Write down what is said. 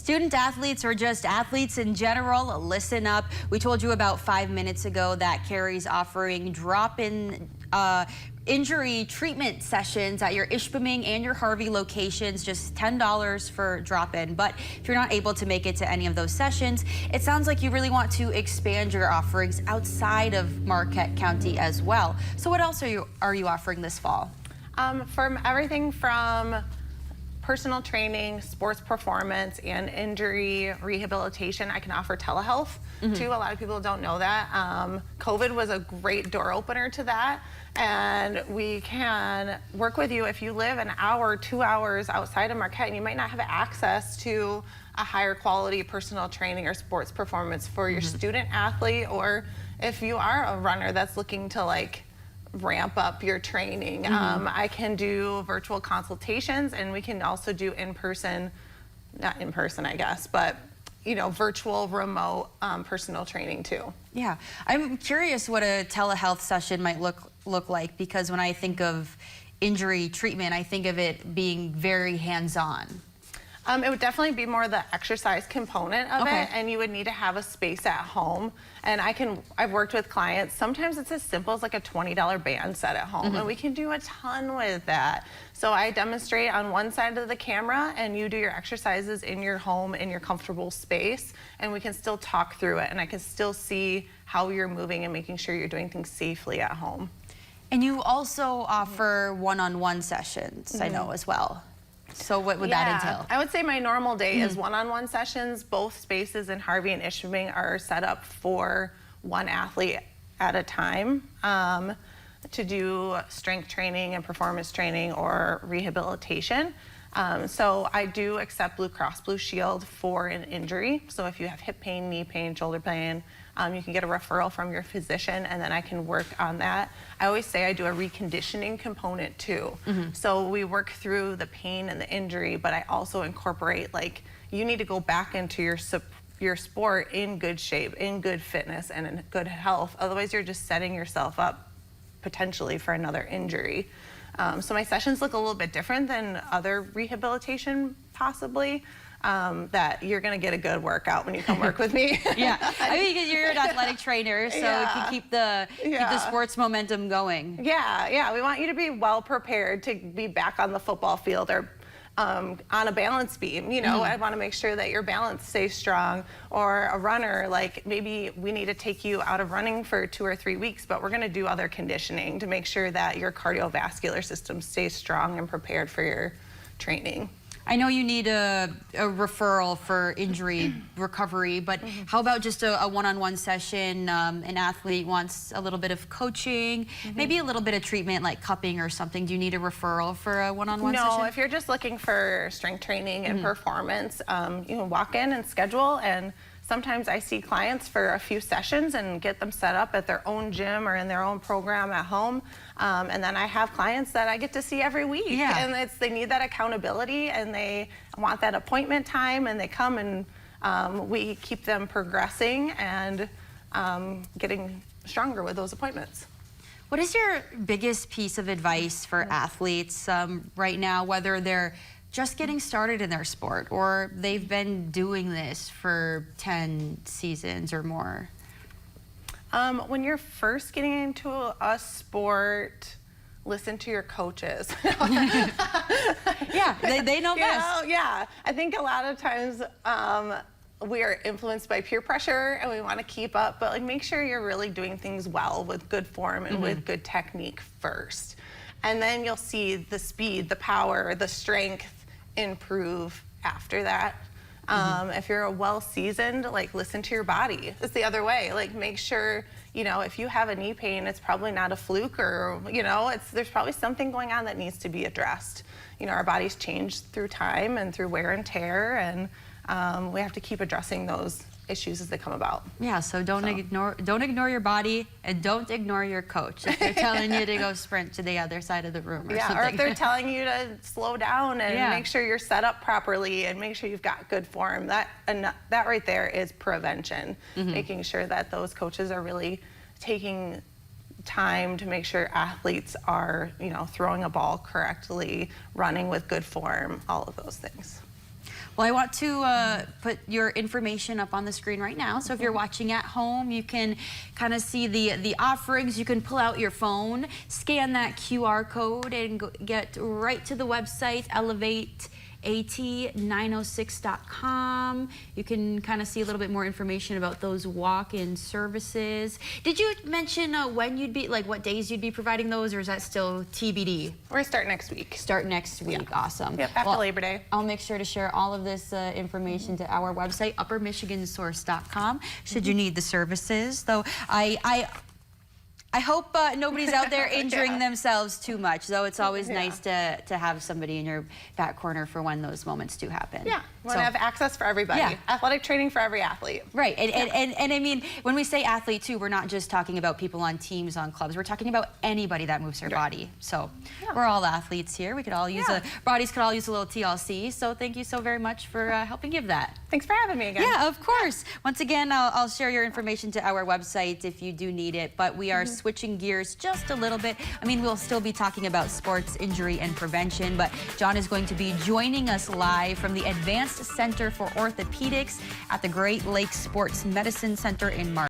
Student athletes or just athletes in general, listen up. We told you about 5 minutes ago that Kari's offering drop-in injury treatment sessions at your Ishpeming and your Harvey locations, just $10 for drop-in. But if you're not able to make it to any of those sessions, it sounds like you really want to expand your offerings outside of Marquette County as well. So what else are you offering this fall? From everything from personal training, sports performance, and injury rehabilitation. I can offer telehealth too. A lot of people don't know that. COVID was a great door opener to that, and we can work with you if you live an hour, 2 hours outside of Marquette, and you might not have access to a higher quality personal training or sports performance for your student athlete, or if you are a runner that's looking to ramp up your training. I can do virtual consultations, and we can also do in-person, not in-person I guess, but virtual remote personal training too. Yeah, I'm curious what a telehealth session might look like, because when I think of injury treatment, I think of it being very hands-on. It would definitely be more the exercise component of it, and you would need to have a space at home. And I've worked with clients, sometimes it's as simple as like a $20 band set at home, and we can do a ton with that. So I demonstrate on one side of the camera, and you do your exercises in your home, in your comfortable space, and we can still talk through it, and I can still see how you're moving and making sure you're doing things safely at home. And you also offer one-on-one sessions, I know, as well. So what would that entail? I would say my normal day is one-on-one sessions. Both spaces in Harvey and Ishpeming are set up for one athlete at a time to do strength training and performance training or rehabilitation. So I do accept Blue Cross Blue Shield for an injury. So if you have hip pain, knee pain, shoulder pain, you can get a referral from your physician, and then I can work on that. I always say I do a reconditioning component too. So we work through the pain and the injury, but I also incorporate, you need to go back into your sport in good shape, in good fitness, and in good health. Otherwise, you're just setting yourself up potentially for another injury. So my sessions look a little bit different than other rehabilitation, possibly. That you're going to get a good workout when you come work with me. Yeah, I mean, because you're an athletic trainer, so it can keep the sports momentum going. Yeah, we want you to be well prepared to be back on the football field or on a balance beam. I want to make sure that your balance stays strong. Or a runner, maybe we need to take you out of running for 2 or 3 weeks, but we're going to do other conditioning to make sure that your cardiovascular system stays strong and prepared for your training. I know you need a referral for injury recovery, but how about just a one-on-one session? An athlete wants a little bit of coaching, maybe a little bit of treatment like cupping or something. Do you need a referral for a one-on-one session? No, if you're just looking for strength training and performance, you can walk in and schedule, and sometimes I see clients for a few sessions and get them set up at their own gym or in their own program at home. And then I have clients that I get to see every week. And they need that accountability, and they want that appointment time, and they come, and we keep them progressing and getting stronger with those appointments. What is your biggest piece of advice for athletes right now, whether they're just getting started in their sport or they've been doing this for 10 seasons or more? When you're first getting into a sport, listen to your coaches. Yeah, they know best. Yeah, I think a lot of times we are influenced by peer pressure, and we want to keep up, but make sure you're really doing things well with good form and with good technique first. And then you'll see the speed, the power, the strength improve after that. If you're a well-seasoned, listen to your body. It's the other way. Make sure, if you have a knee pain, it's probably not a fluke, or, there's probably something going on that needs to be addressed. Our bodies change through time and through wear and tear, and we have to keep addressing those issues as they come about. Yeah, so don't ignore your body, and don't ignore your coach if they're telling you to go sprint to the other side of the room or something. Or if they're telling you to slow down and make sure you're set up properly and make sure you've got good form. That right there is prevention. Making sure that those coaches are really taking time to make sure athletes are, throwing a ball correctly, running with good form, all of those things. Well, I want to put your information up on the screen right now. So if you're watching at home, you can kind of see the offerings. You can pull out your phone, scan that QR code, and get right to the website, elevateat906.com. You can kind of see a little bit more information about those walk-in services. Did you mention when you'd be, like what days you'd be providing those, or is that still TBD? We're gonna start next week. Start next week. Yeah. Awesome. Yep, after Labor Day. I'll make sure to share all of this information to our website, uppermichigansource.com, should you need the services. Though I hope nobody's out there injuring themselves too much, though it's always nice to have somebody in your back corner for when those moments do happen. Yeah, we want to have access for everybody. Yeah. Athletic training for every athlete. Right, and I mean, when we say athlete too, we're not just talking about people on teams, on clubs, we're talking about anybody that moves their body. So we're all athletes here. We could all use bodies could all use a little TLC, so thank you so very much for helping give that. Thanks for having me again. Yeah, of course. Once again, I'll share your information to our website if you do need it, but we are switching gears just a little bit. I mean, we'll still be talking about sports injury and prevention, but John is going to be joining us live from the Advanced Center for Orthopedics at the Great Lakes Sports Medicine Center in March.